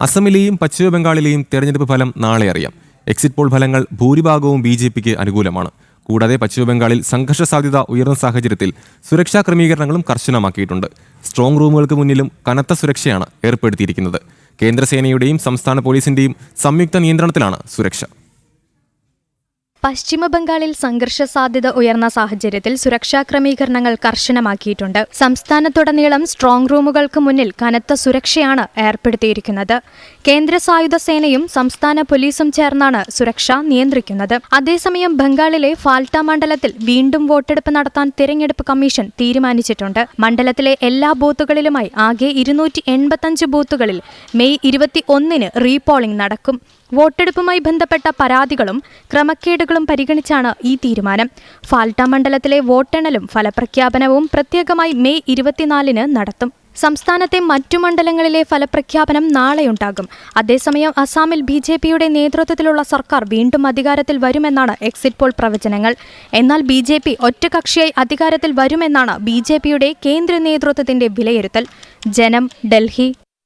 അസമിലെയും പശ്ചിമബംഗാളിലെയും തെരഞ്ഞെടുപ്പ് ഫലം നാളെ അറിയാം. എക്സിറ്റ് പോൾ ഫലങ്ങൾ ഭൂരിഭാഗവും ബി.ജെ.പിക്ക് അനുകൂലമാണ്. കൂടാതെ പശ്ചിമബംഗാളിൽ സംഘർഷ സാധ്യത ഉയർന്ന സാഹചര്യത്തിൽ സുരക്ഷാ ക്രമീകരണങ്ങളും കർശനമാക്കിയിട്ടുണ്ട്. സ്ട്രോങ് റൂമുകൾക്ക് മുന്നിലും കനത്ത സുരക്ഷയാണ് ഏർപ്പെടുത്തിയിരിക്കുന്നത്. കേന്ദ്രസേനയുടെയും സംസ്ഥാന പോലീസിന്റെയും സംയുക്ത നിയന്ത്രണത്തിലാണ് സുരക്ഷ. പശ്ചിമബംഗാളിൽ സംഘർഷ സാധ്യത ഉയർന്ന സാഹചര്യത്തിൽ സുരക്ഷാ ക്രമീകരണങ്ങൾ കർശനമാക്കിയിട്ടുണ്ട്. സംസ്ഥാനത്തുടനീളം സ്ട്രോങ് റൂമുകൾക്ക് മുന്നിൽ കനത്ത സുരക്ഷയാണ് ഏർപ്പെടുത്തിയിരിക്കുന്നത്. കേന്ദ്ര സായുധ സേനയും സംസ്ഥാന പോലീസും ചേർന്നാണ് സുരക്ഷ നിയന്ത്രിക്കുന്നത്. അതേസമയം ബംഗാളിലെ ഫാൽട്ട മണ്ഡലത്തിൽ വീണ്ടും വോട്ടെടുപ്പ് നടത്താൻ തിരഞ്ഞെടുപ്പ് കമ്മീഷൻ തീരുമാനിച്ചിട്ടുണ്ട്. മണ്ഡലത്തിലെ എല്ലാ ബൂത്തുകളിലുമായി ആകെ 285 ബൂത്തുകളിൽ മെയ് 21 റീപോളിംഗ് നടക്കും. വോട്ടെടുപ്പുമായി ബന്ധപ്പെട്ട പരാതികളും ക്രമക്കേടുകളും പരിഗണിച്ചാണ് ഈ തീരുമാനം. ഫാൽട്ട മണ്ഡലത്തിലെ വോട്ടെണ്ണലും ഫലപ്രഖ്യാപനവും പ്രത്യേകമായി മെയ് 24 നടത്തും. സംസ്ഥാനത്തെ മറ്റു മണ്ഡലങ്ങളിലെ ഫലപ്രഖ്യാപനം നാളെയുണ്ടാകും. അതേസമയം അസാമിൽ ബി.ജെ.പിയുടെ നേതൃത്വത്തിലുള്ള സർക്കാർ വീണ്ടും അധികാരത്തിൽ വരുമെന്നാണ് എക്സിറ്റ് പോൾ പ്രവചനങ്ങൾ. എന്നാൽ ബി.ജെ.പി ഒറ്റകക്ഷിയായി അധികാരത്തിൽ വരുമെന്നാണ് ബി.ജെ.പിയുടെ കേന്ദ്ര നേതൃത്വത്തിന്റെ വിലയിരുത്തൽ. ജനം, ഡൽഹി.